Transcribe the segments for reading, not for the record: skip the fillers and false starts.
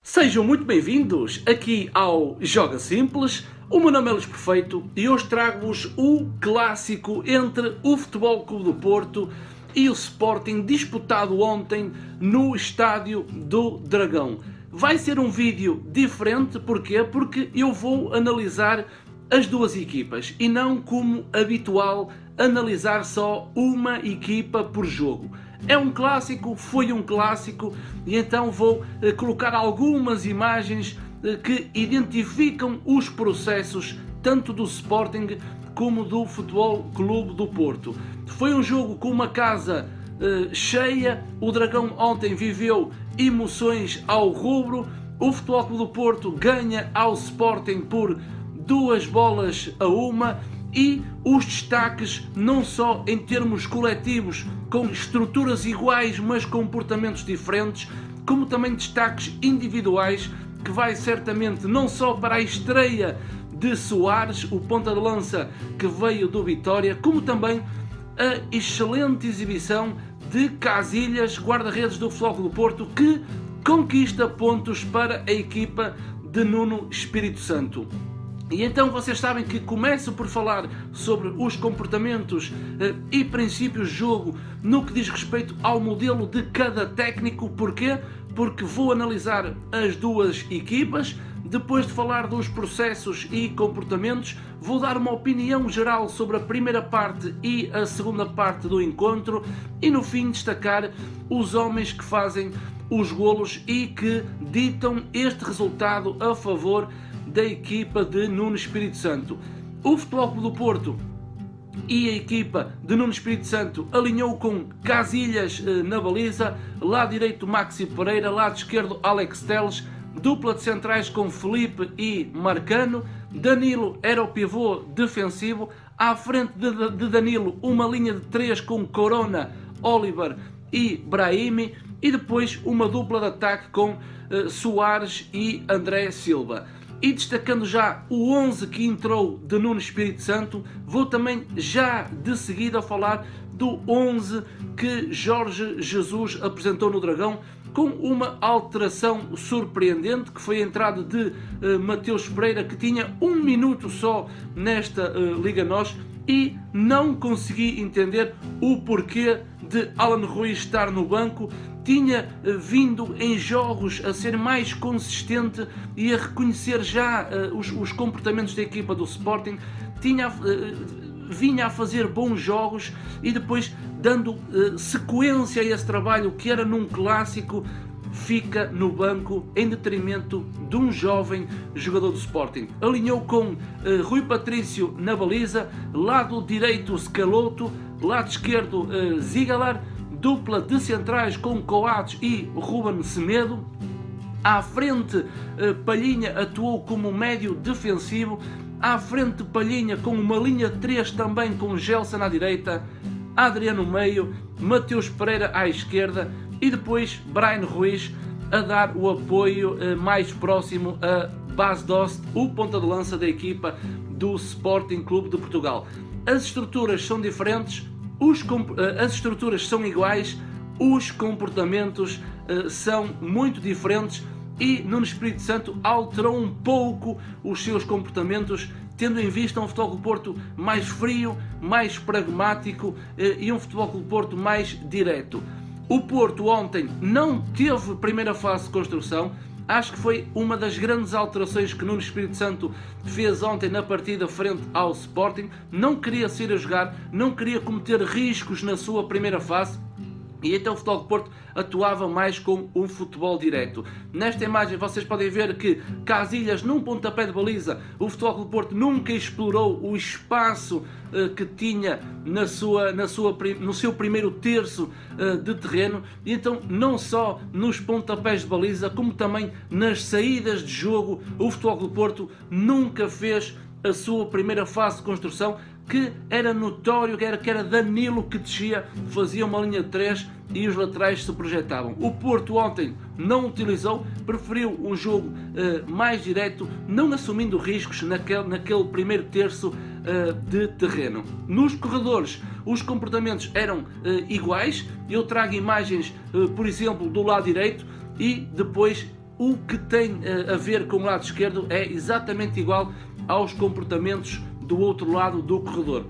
Sejam muito bem-vindos aqui ao Joga Simples. O meu nome é Luís Perfeito e hoje trago-vos o clássico entre o Futebol Clube do Porto e o Sporting, disputado ontem no Estádio do Dragão. Vai ser um vídeo diferente, porquê? Porque eu vou analisar as duas equipas e não, como habitual, analisar só uma equipa por jogo. É um clássico, foi um clássico, e então vou colocar algumas imagens que identificam os processos tanto do Sporting como do Futebol Clube do Porto. Foi um jogo com uma casa cheia, o Dragão ontem viveu emoções ao rubro, o Futebol Clube do Porto ganha ao Sporting por 2-1, e os destaques não só em termos coletivos, com estruturas iguais mas comportamentos diferentes, como também destaques individuais, que vai certamente não só para a estreia de Soares, o ponta de lança que veio do Vitória, como também a excelente exibição de Casilhas, guarda-redes do Futebol Clube do Porto, que conquista pontos para a equipa de Nuno Espírito Santo. E então vocês sabem que começo por falar sobre os comportamentos e princípios de jogo no que diz respeito ao modelo de cada técnico. Porquê? Porque vou analisar as duas equipas, depois de falar dos processos e comportamentos, vou dar uma opinião geral sobre a primeira parte e a segunda parte do encontro e no fim destacar os homens que fazem os golos e que ditam este resultado a favor da equipa de Nuno Espírito Santo. O Futebol Clube do Porto e a equipa de Nuno Espírito Santo alinhou com Casilhas na baliza, lado direito Maxi Pereira, lado esquerdo Alex Telles, dupla de centrais com Felipe e Marcano. Danilo era o pivô defensivo, à frente de Danilo uma linha de 3 com Corona, Oliver e Brahimi, e depois uma dupla de ataque com Soares e André Silva. E destacando já o 11 que entrou de Nuno Espírito Santo, vou também já de seguida falar do 11 que Jorge Jesus apresentou no Dragão, com uma alteração surpreendente, que foi a entrada de Mateus Pereira, que tinha 1 minuto só nesta Liga NOS, e não consegui entender o porquê de Alan Ruiz estar no banco. Tinha vindo em jogos a ser mais consistente e a reconhecer já os comportamentos da equipa do Sporting, vinha a fazer bons jogos e depois, dando sequência a esse trabalho que era num clássico, fica no banco em detrimento de um jovem jogador do Sporting. Alinhou com Rui Patrício na baliza, lado direito Scalotto, lado esquerdo Zigalar, dupla de centrais com Coates e Ruben Semedo. À frente, Palhinha atuou como médio defensivo. À frente, Palhinha com uma linha de 3 também com Gelson à direita, Adriano no meio, Mateus Pereira à esquerda e depois Bryan Ruiz a dar o apoio mais próximo a Bas Dost, o ponta de lança da equipa do Sporting Clube de Portugal. As estruturas são diferentes, as estruturas são iguais, os comportamentos são muito diferentes, e Nuno Espírito Santo alterou um pouco os seus comportamentos, tendo em vista um Futebol Clube do Porto mais frio, mais pragmático e um Futebol Clube do Porto mais direto. O Porto ontem não teve primeira fase de construção. Acho que foi uma das grandes alterações que Nuno Espírito Santo fez ontem na partida frente ao Sporting. Não queria sair a jogar, não queria cometer riscos na sua primeira fase, e então o Futebol Clube do Porto atuava mais com um futebol direto. Nesta imagem vocês podem ver que Casilhas, num pontapé de baliza, o Futebol Clube do Porto nunca explorou o espaço que tinha no seu primeiro terço de terreno, e então não só nos pontapés de baliza, como também nas saídas de jogo, o Futebol Clube do Porto nunca fez a sua primeira fase de construção, que era notório que era Danilo que descia, fazia uma linha de 3 e os laterais se projetavam. O Porto ontem não utilizou, preferiu um jogo mais direto, não assumindo riscos naquele primeiro terço de terreno. Nos corredores, os comportamentos eram iguais. Eu trago imagens, por exemplo, do lado direito, e depois o que tem a ver com o lado esquerdo é exatamente igual aos comportamentos do outro lado do corredor.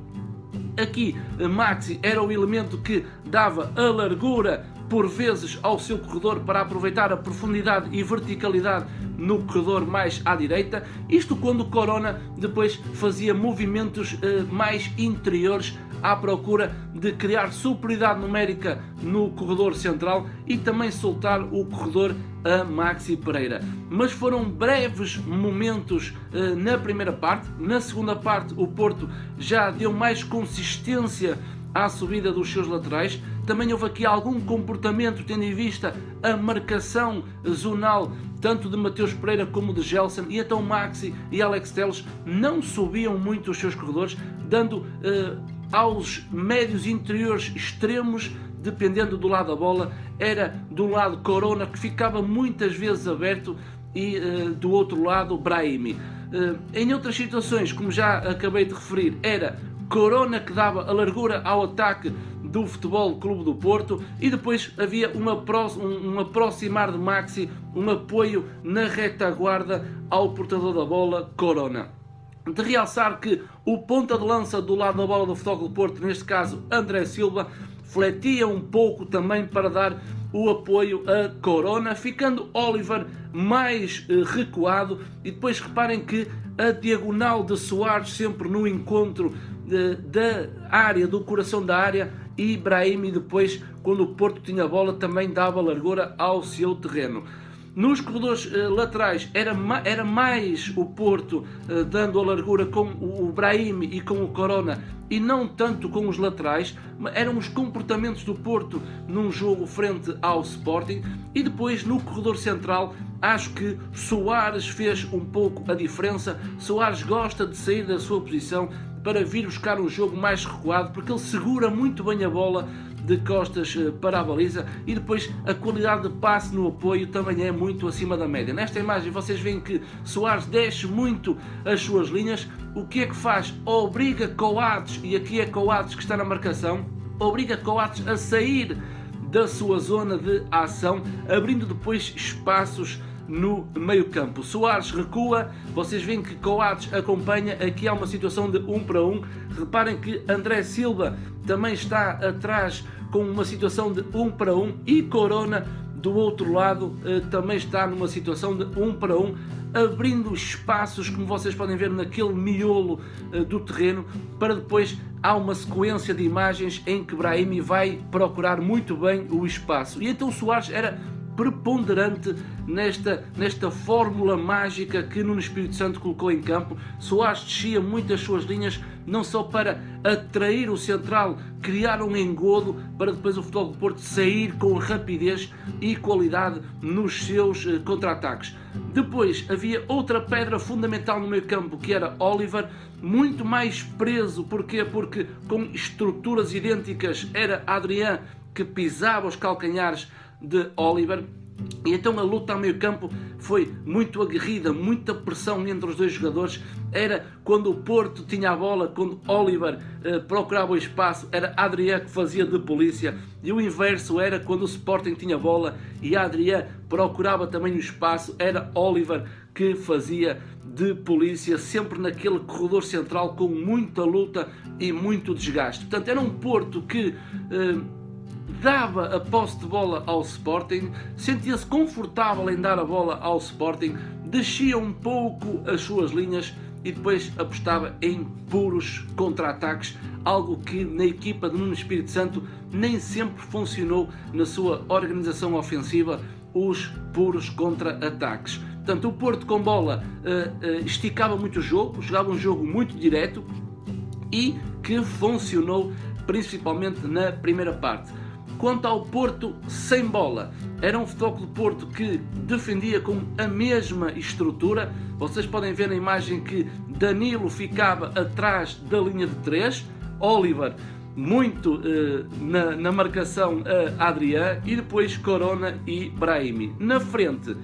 Aqui, Maxi era o elemento que dava a largura por vezes ao seu corredor para aproveitar a profundidade e verticalidade no corredor mais à direita. Isto quando Corona depois fazia movimentos mais interiores à procura de criar superioridade numérica no corredor central e também soltar o corredor a Maxi Pereira. Mas foram breves momentos na primeira parte. Na segunda parte o Porto já deu mais consistência à subida dos seus laterais. Também houve aqui algum comportamento, tendo em vista a marcação zonal tanto de Mateus Pereira como de Gelson, e então Maxi e Alex Telles não subiam muito os seus corredores, dando aos médios interiores extremos, dependendo do lado da bola, era do lado Corona, que ficava muitas vezes aberto, e do outro lado Brahimi. Em outras situações, como já acabei de referir, era Corona que dava a largura ao ataque do Futebol Clube do Porto, e depois havia um aproximar de Maxi, um apoio na retaguarda ao portador da bola, Corona. De realçar que o ponta de lança do lado da bola do Futebol Clube do Porto, neste caso André Silva, fletia um pouco também para dar o apoio a Corona, ficando Oliver mais recuado. E depois reparem que a diagonal de Soares sempre no encontro da área, do coração da área, e Brahimi depois, quando o Porto tinha a bola, também dava largura ao seu terreno. Nos corredores laterais era mais o Porto dando a largura com o Brahimi e com o Corona, e não tanto com os laterais. Eram os comportamentos do Porto num jogo frente ao Sporting. E depois no corredor central acho que Soares fez um pouco a diferença. Soares gosta de sair da sua posição para vir buscar um jogo mais recuado, porque ele segura muito bem a bola de costas para a baliza, e depois a qualidade de passe no apoio também é muito acima da média. Nesta imagem vocês veem que Soares desce muito as suas linhas. O que é que faz? Obriga Coates, e aqui é Coates que está na marcação, obriga Coates a sair da sua zona de ação, abrindo depois espaços no meio campo. Soares recua, vocês veem que Coates acompanha. Aqui há uma situação de 1 para 1. Reparem que André Silva também está atrás com uma situação de 1 para 1, e Corona do outro lado também está numa situação de 1 para 1, abrindo espaços, como vocês podem ver naquele miolo do terreno, para depois há uma sequência de imagens em que Brahimi vai procurar muito bem o espaço. E então Soares era preponderante nesta fórmula mágica que Nuno Espírito Santo colocou em campo. Soares descia muito as suas linhas, não só para atrair o central, criar um engodo, para depois o Futebol do Porto sair com rapidez e qualidade nos seus contra-ataques. Depois havia outra pedra fundamental no meio campo, que era Oliver, muito mais preso. Porquê? Porque com estruturas idênticas era Adrián que pisava os calcanhares de Oliver, e então a luta ao meio campo foi muito aguerrida, muita pressão entre os dois jogadores. Era quando o Porto tinha a bola, quando Oliver procurava o espaço, era Adrián que fazia de polícia, e o inverso era quando o Sporting tinha a bola e Adrián procurava também o espaço, era Oliver que fazia de polícia, sempre naquele corredor central com muita luta e muito desgaste. Portanto, era um Porto que dava a posse de bola ao Sporting, sentia-se confortável em dar a bola ao Sporting, descia um pouco as suas linhas e depois apostava em puros contra-ataques, algo que na equipa de Nuno Espírito Santo nem sempre funcionou na sua organização ofensiva, os puros contra-ataques. Portanto, o Porto com bola esticava muito o jogo, jogava um jogo muito direto e que funcionou principalmente na primeira parte. Quanto ao Porto sem bola, era um Futebol Clube do Porto que defendia com a mesma estrutura. Vocês podem ver na imagem que Danilo ficava atrás da linha de 3, Oliver muito na marcação a Adrián e depois Corona e Brahimi. Na frente,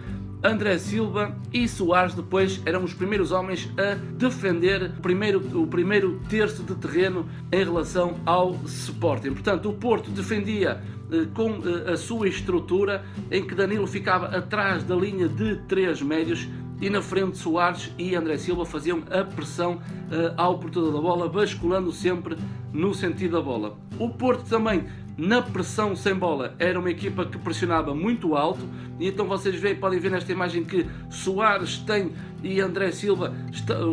André Silva e Soares depois eram os primeiros homens a defender o primeiro terço de terreno em relação ao Sporting. Portanto, o Porto defendia com a sua estrutura, em que Danilo ficava atrás da linha de 3 médios e na frente Soares e André Silva faziam a pressão ao portador da bola, basculando sempre no sentido da bola. O Porto também, na pressão sem bola, era uma equipa que pressionava muito alto, e então vocês podem ver nesta imagem que Soares tem e André Silva,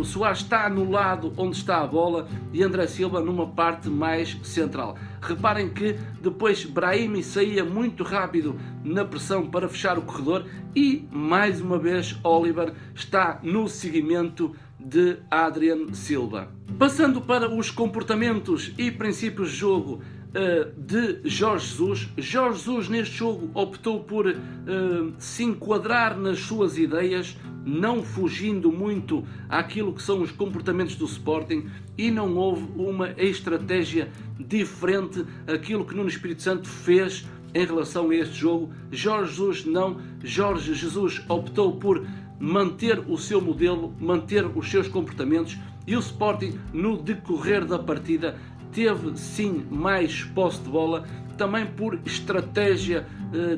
Soares está no lado onde está a bola e André Silva numa parte mais central. Reparem que depois Brahimi saía muito rápido na pressão para fechar o corredor e mais uma vez Oliver está no seguimento de Adrián Silva. Passando para os comportamentos e princípios de jogo de Jorge Jesus. Jorge Jesus neste jogo optou por se enquadrar nas suas ideias, não fugindo muito àquilo que são os comportamentos do Sporting, e não houve uma estratégia diferente àquilo que Nuno Espírito Santo fez em relação a este jogo. Jorge Jesus optou por manter o seu modelo, manter os seus comportamentos, e o Sporting no decorrer da partida teve sim mais posse de bola, também por estratégia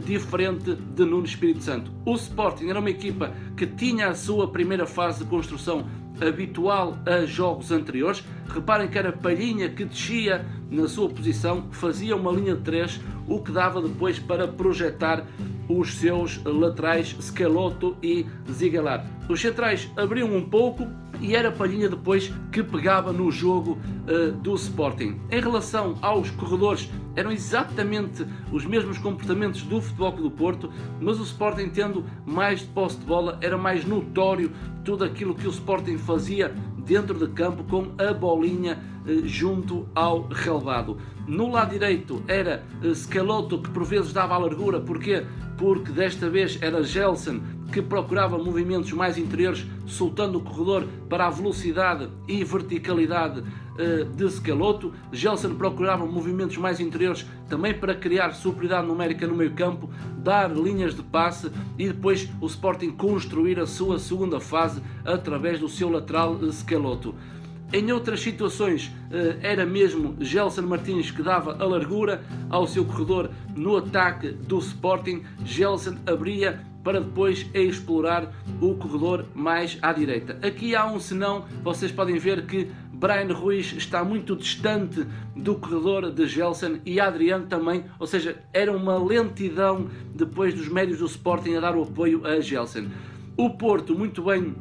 diferente de Nuno Espírito Santo. O Sporting era uma equipa que tinha a sua primeira fase de construção habitual a jogos anteriores. Reparem que era Palhinha que descia na sua posição, fazia uma linha de 3, o que dava depois para projetar os seus laterais Schelotto e Ziegler. Os centrais abriam um pouco e era Palhinha depois que pegava no jogo do Sporting. Em relação aos corredores, eram exatamente os mesmos comportamentos do Futebol Clube do Porto, mas o Sporting, tendo mais de posse de bola, era mais notório tudo aquilo que o Sporting fazia dentro de campo com a bolinha junto ao relvado. No lado direito era Schelotto, que por vezes dava a largura. Porquê? Porque desta vez era Gelson que procurava movimentos mais interiores, soltando o corredor para a velocidade e verticalidade de Schelotto. Gelson procurava movimentos mais interiores também para criar superioridade numérica no meio campo, dar linhas de passe e depois o Sporting construir a sua segunda fase através do seu lateral Schelotto. Em outras situações era mesmo Gelson Martins que dava a largura ao seu corredor no ataque do Sporting. Gelson abria para depois explorar o corredor mais à direita. Aqui há um senão, vocês podem ver que Bryan Ruiz está muito distante do corredor de Gelson e Adrián também, ou seja, era uma lentidão depois dos médios do Sporting a dar o apoio a Gelson. O Porto muito bem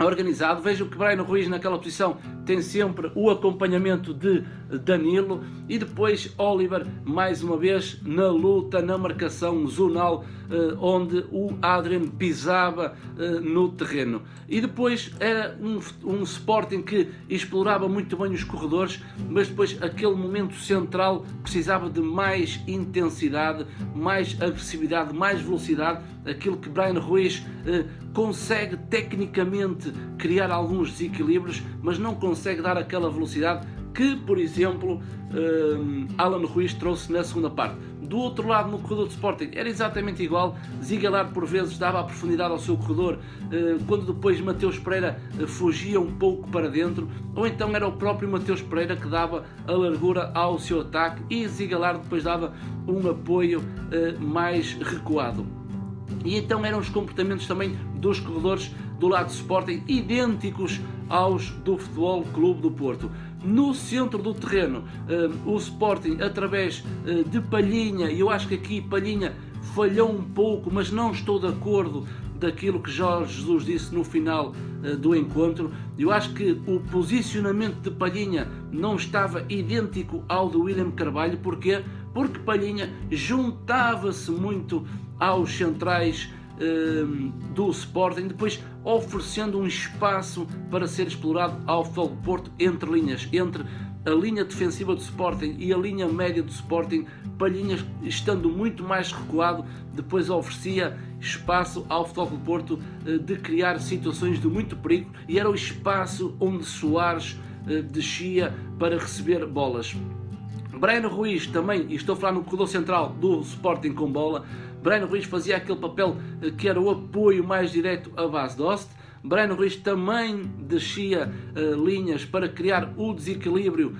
organizado. Vejam que Bryan Ruiz naquela posição tem sempre o acompanhamento de Danilo e depois Oliver mais uma vez na luta, na marcação zonal, onde o Adrián pisava no terreno. E depois era um Sporting que explorava muito bem os corredores, mas depois aquele momento central precisava de mais intensidade, mais agressividade, mais velocidade, aquilo que Bryan Ruiz consegue tecnicamente criar alguns desequilíbrios, mas não consegue dar aquela velocidade que, por exemplo, Alan Ruiz trouxe na segunda parte. Do outro lado, no corredor do Sporting, era exatamente igual. Ziegler por vezes dava a profundidade ao seu corredor, quando depois Mateus Pereira fugia um pouco para dentro, ou então era o próprio Mateus Pereira que dava a largura ao seu ataque e Ziegler depois dava um apoio mais recuado. E então eram os comportamentos também dos corredores do lado do Sporting idênticos aos do Futebol Clube do Porto. No centro do terreno, o Sporting, através de Palhinha, e eu acho que aqui Palhinha falhou um pouco, mas não estou de acordo daquilo que Jorge Jesus disse no final do encontro. Eu acho que o posicionamento de Palhinha não estava idêntico ao de William Carvalho. Porquê? Porque Palhinha juntava-se muito aos centrais do Sporting, depois oferecendo um espaço para ser explorado ao Futebol do Porto entre linhas, entre a linha defensiva do Sporting e a linha média do Sporting. Palhinha, estando muito mais recuado, depois oferecia espaço ao Futebol do Porto de criar situações de muito perigo, e era o espaço onde Soares descia para receber bolas. Bryan Ruiz também, e estou a falar no corredor central do Sporting com bola, Bryan Ruiz fazia aquele papel que era o apoio mais direto a Bas Dost. Bryan Ruiz também descia linhas para criar o desequilíbrio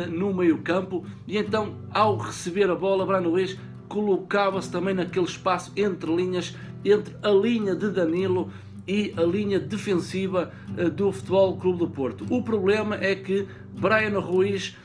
no meio campo, e então ao receber a bola Bryan Ruiz colocava-se também naquele espaço entre linhas, entre a linha de Danilo e a linha defensiva do Futebol Clube do Porto. O problema é que Bryan Ruiz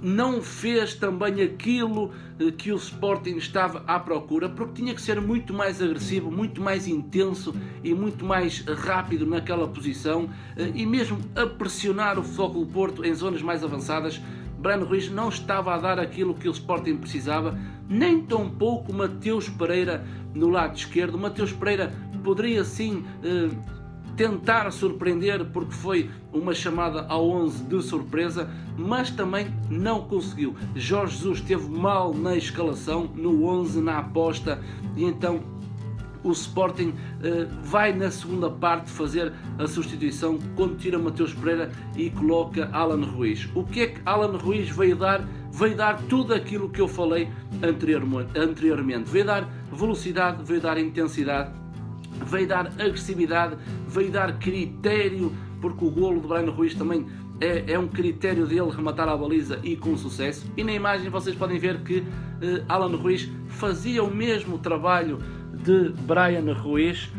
não fez também aquilo que o Sporting estava à procura, porque tinha que ser muito mais agressivo, muito mais intenso e muito mais rápido naquela posição, e mesmo a pressionar o Futebol Clube do Porto em zonas mais avançadas. Bryan Ruiz não estava a dar aquilo que o Sporting precisava, nem tão pouco Mateus Pereira no lado esquerdo. Mateus Pereira poderia sim tentar surpreender, porque foi uma chamada ao 11 de surpresa, mas também não conseguiu. Jorge Jesus esteve mal na escalação, no 11, na aposta, e então o Sporting vai na segunda parte fazer a substituição quando tira Mateus Pereira e coloca Alan Ruiz. O que é que Alan Ruiz veio dar? Veio dar tudo aquilo que eu falei anteriormente. Veio dar velocidade, veio dar intensidade, veio dar agressividade, veio dar critério, porque o golo de Bryan Ruiz também é um critério dele rematar a baliza e com sucesso. E na imagem vocês podem ver que Alan Ruiz fazia o mesmo trabalho de Bryan Ruiz,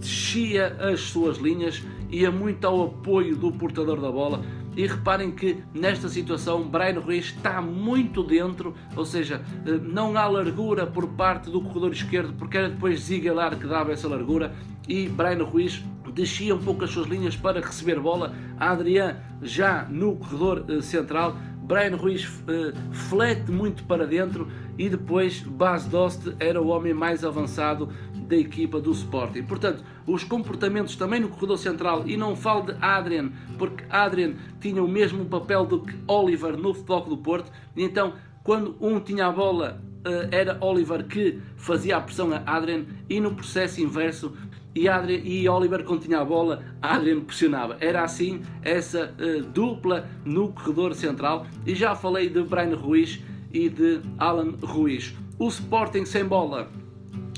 descia as suas linhas, ia muito ao apoio do portador da bola. E reparem que nesta situação Bryan Ruiz está muito dentro, ou seja, não há largura por parte do corredor esquerdo, porque era depois Ziegler que dava essa largura, e Bryan Ruiz descia um pouco as suas linhas para receber bola. Adrian já no corredor central, Bryan Ruiz flete muito para dentro, e depois Bas Dost era o homem mais avançado da equipa do Sporting. Portanto, os comportamentos também no corredor central, e não falo de Adrian, porque Adrian tinha o mesmo papel do que Oliver no Futebol Clube do Porto, e então quando um tinha a bola era Oliver que fazia a pressão a Adrian, e no processo inverso, e Oliver quando tinha a bola, Adrian pressionava. Era assim essa dupla no corredor central. E já falei de Bryan Ruiz e de Alan Ruiz. O Sporting sem bola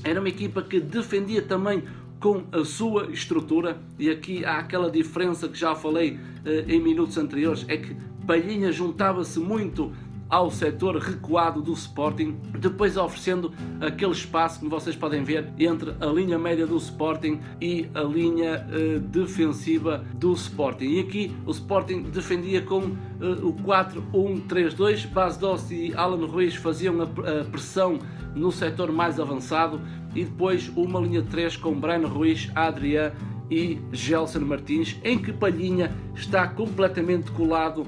era uma equipa que defendia também com a sua estrutura, e aqui há aquela diferença que já falei em minutos anteriores, é que Palhinha juntava-se muito ao setor recuado do Sporting, depois oferecendo aquele espaço, como vocês podem ver, entre a linha média do Sporting e a linha defensiva do Sporting. E aqui o Sporting defendia com o 4-1-3-2, Bas Dost e Alan Ruiz faziam a pressão no setor mais avançado, e depois uma linha de 3 com Bryan Ruiz, Adrian e Gelson Martins, em que Palhinha está completamente colado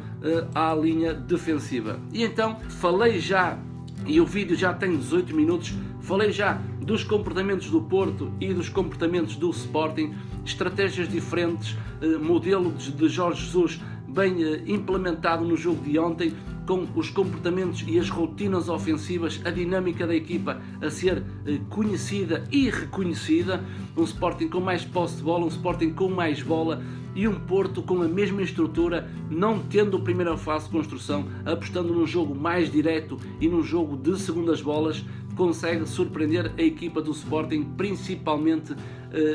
à linha defensiva. E então falei já, e o vídeo já tem 18 minutos, falei já dos comportamentos do Porto e dos comportamentos do Sporting, estratégias diferentes, modelo de Jorge Jesus bem implementado no jogo de ontem, com os comportamentos e as rotinas ofensivas, a dinâmica da equipa a ser conhecida e reconhecida, um Sporting com mais posse de bola, um Sporting com mais bola, e um Porto com a mesma estrutura, não tendo a primeira fase de construção, apostando num jogo mais direto e num jogo de segundas bolas, consegue surpreender a equipa do Sporting, principalmente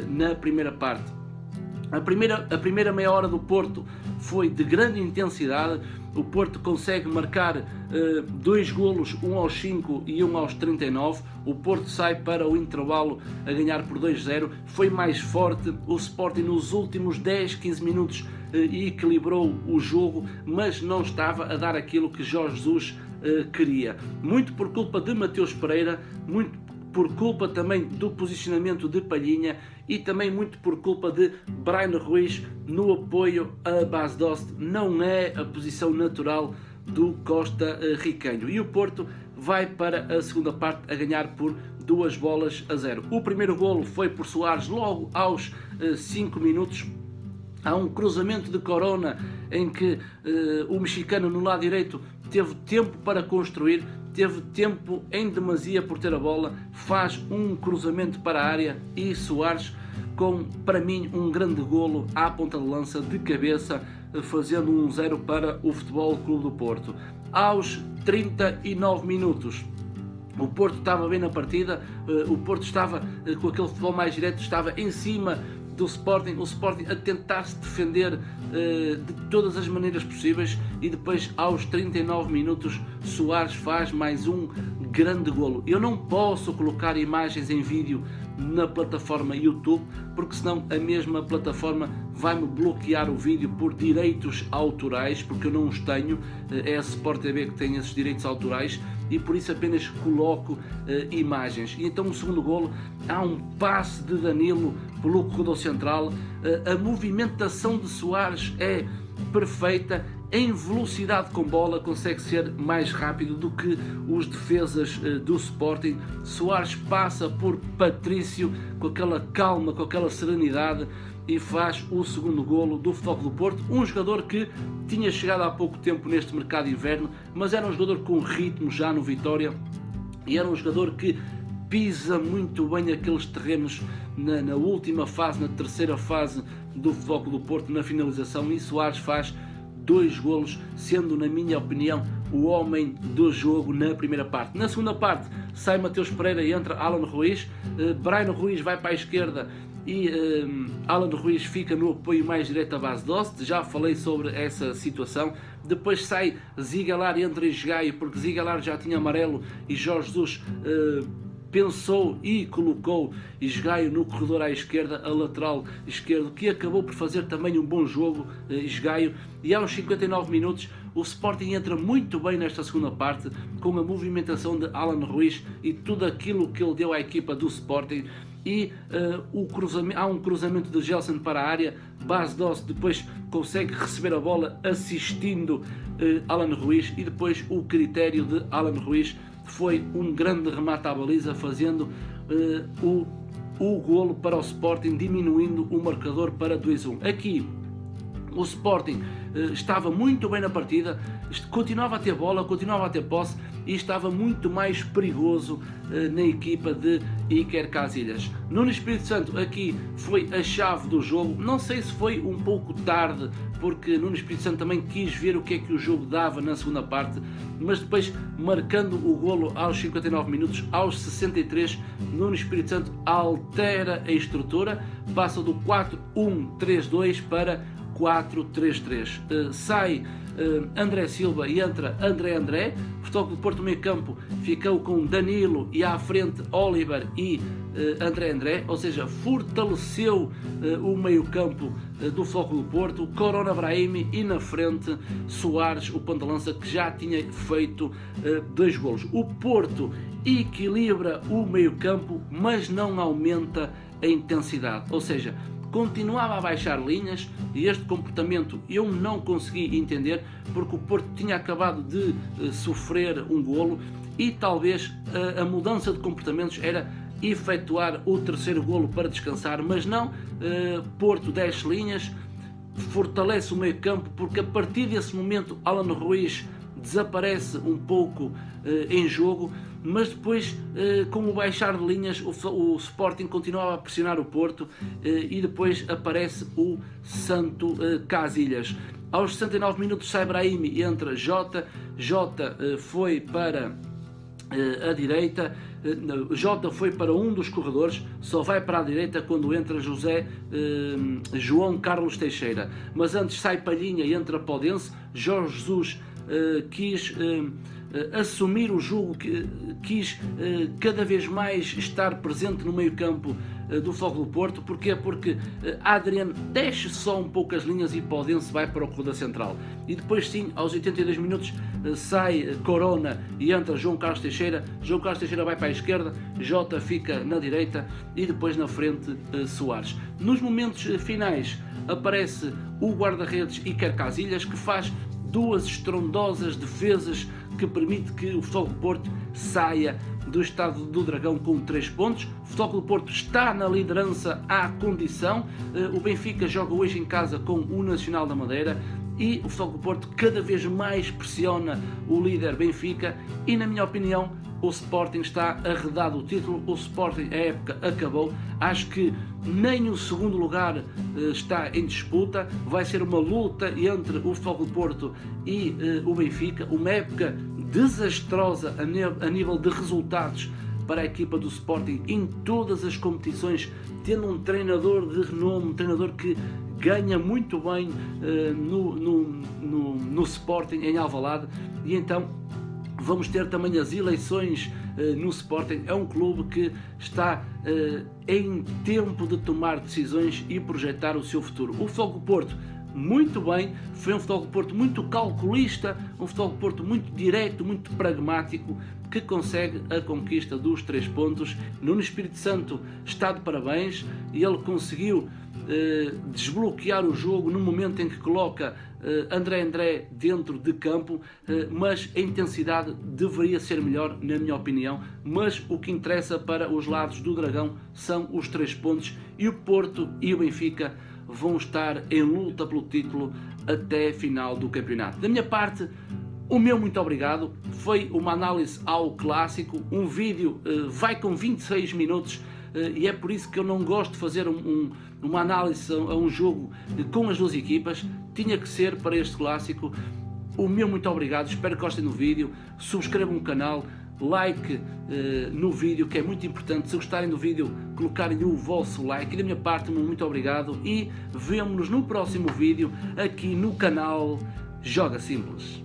na primeira parte. A primeira meia hora do Porto foi de grande intensidade. O Porto consegue marcar 2 golos, um aos 5 e um aos 39. O Porto sai para o intervalo a ganhar por 2-0. Foi mais forte. O Sporting nos últimos 10-15 minutos equilibrou o jogo, mas não estava a dar aquilo que Jorge Jesus queria. Muito por culpa de Mateus Pereira, muito por culpa também do posicionamento de Palhinha, e também muito por culpa de Bryan Ruiz no apoio a Bas Dost. Não é a posição natural do Costa Ricanho. E o Porto vai para a segunda parte a ganhar por 2-0. O primeiro golo foi por Soares logo aos 5 minutos. Há um cruzamento de Corona em que o mexicano no lado direito teve tempo para construir, teve tempo em demasia por ter a bola, faz um cruzamento para a área, e Soares com, para mim, um grande golo à ponta de lança de cabeça, fazendo 1-0 para o Futebol Clube do Porto. aos 39 minutos. O Porto estava bem na partida, o Porto estava com aquele futebol mais direto, estava em cima do Sporting, o Sporting a tentar se defender de todas as maneiras possíveis, e depois aos 39 minutos Soares faz mais um grande golo. Eu não posso colocar imagens em vídeo na plataforma YouTube, porque senão a mesma plataforma vai-me bloquear o vídeo por direitos autorais, porque eu não os tenho, é a Sport TV que tem esses direitos autorais, e por isso apenas coloco imagens. E então o segundo golo, há um passe de Danilo pelo corredor central, a movimentação de Soares é perfeita, em velocidade com bola consegue ser mais rápido do que os defesas do Sporting. Soares passa por Patrício com aquela calma, com aquela serenidade, e faz o segundo golo do Futebol Clube do Porto, um jogador que tinha chegado há pouco tempo neste mercado de inverno, mas era um jogador com ritmo já no Vitória, e era um jogador que pisa muito bem aqueles terrenos na última fase, na terceira fase do Futebol Clube do Porto, na finalização, e Soares faz 2 golos, sendo, na minha opinião, o homem do jogo na primeira parte. Na segunda parte sai Mateus Pereira e entra Alan Ruiz, Bryan Ruiz vai para a esquerda e Alan Ruiz fica no apoio mais direto à base Dost. Já falei sobre essa situação. Depois sai Zigalar e entra Esgaio, porque Zigalar já tinha amarelo e Jorge Jesus pensou e colocou Esgaio no corredor à esquerda, a lateral esquerdo, que acabou por fazer também um bom jogo, Esgaio. E aos 59 minutos o Sporting entra muito bem nesta segunda parte, com a movimentação de Alan Ruiz e tudo aquilo que ele deu à equipa do Sporting. E há um cruzamento de Gelson para a área, Bas Dost depois consegue receber a bola assistindo Alan Ruiz, e depois o critério de Alan Ruiz foi um grande remate à baliza, fazendo o golo para o Sporting, diminuindo o marcador para 2-1. Aqui o Sporting estava muito bem na partida, continuava a ter bola, continuava a ter posse, e estava muito mais perigoso na equipa de Iker Casillas. Nuno Espírito Santo aqui foi a chave do jogo. Não sei se foi um pouco tarde, porque Nuno Espírito Santo também quis ver o que é que o jogo dava na segunda parte, mas depois, marcando o golo aos 59 minutos, aos 63, Nuno Espírito Santo altera a estrutura, passa do 4-1-3-2 para 4-3-3. Sai André Silva e entra André. O Futebol Clube do Porto, no meio campo, ficou com Danilo e à frente Oliver e André, ou seja, fortaleceu o meio campo do Futebol Clube do Porto, Corona Brahimi, e na frente Soares, o ponta-lança, que já tinha feito 2 golos. O Porto equilibra o meio campo, mas não aumenta a intensidade, ou seja, continuava a baixar linhas, e este comportamento eu não consegui entender, porque o Porto tinha acabado de sofrer um golo, e talvez a mudança de comportamentos era efetuar o terceiro golo para descansar, mas não. Porto desce linhas, fortalece o meio campo, porque a partir desse momento Alan Ruiz desaparece um pouco em jogo, mas depois, com o baixar de linhas, o Sporting continuava a pressionar o Porto, e depois aparece o Santo Casillas. Aos 69 minutos sai Brahimi e entra Jota. Jota foi para a direita, Jota foi para um dos corredores, só vai para a direita quando entra João Carlos Teixeira. Mas antes sai Palhinha e entra Podense. Jorge Jesus quis assumir o jogo, quis cada vez mais estar presente no meio campo do Futebol Clube do Porto. Porquê? Porque Adrian desce só um pouco as linhas e Podense vai para o corredor central. E depois sim, aos 82 minutos, sai Corona e entra João Carlos Teixeira. João Carlos Teixeira vai para a esquerda, Jota fica na direita, e depois na frente Soares. Nos momentos finais aparece o guarda-redes Iker Casillas, que faz 2 estrondosas defesas que permite que o Futebol Clube do Porto saia do Estádio do Dragão com 3 pontos. O Futebol Clube do Porto está na liderança à condição. O Benfica joga hoje em casa com o Nacional da Madeira, e o Futebol Clube do Porto cada vez mais pressiona o líder Benfica, e na minha opinião o Sporting está arredado o título, o Sporting, a época acabou, acho que nem o segundo lugar está em disputa, vai ser uma luta entre o Futebol Clube do Porto e o Benfica, uma época desastrosa a nível de resultados para a equipa do Sporting em todas as competições, tendo um treinador de renome, um treinador que ganha muito bem no Sporting em Alvalade, e então vamos ter também as eleições no Sporting. É um clube que está em tempo de tomar decisões e projetar o seu futuro. O Futebol Clube do Porto, muito bem, foi um Futebol Clube do Porto muito calculista, um Futebol Clube do Porto muito direto, muito pragmático, que consegue a conquista dos 3 pontos. Nuno Espírito Santo está de parabéns, e ele conseguiu desbloquear o jogo no momento em que coloca André dentro de campo, mas a intensidade deveria ser melhor, na minha opinião. Mas o que interessa para os lados do Dragão são os 3 pontos, e o Porto e o Benfica vão estar em luta pelo título até a final do campeonato. Da minha parte, o meu muito obrigado. Foi uma análise ao clássico, um vídeo vai com 26 minutos, e é por isso que eu não gosto de fazer uma análise a um jogo com as duas equipas. Tinha que ser para este clássico. O meu muito obrigado, espero que gostem do vídeo, subscrevam o canal, like no vídeo, que é muito importante. Se gostarem do vídeo, colocarem o vosso like. E da minha parte, muito obrigado, e vemo-nos no próximo vídeo aqui no canal Joga Simples.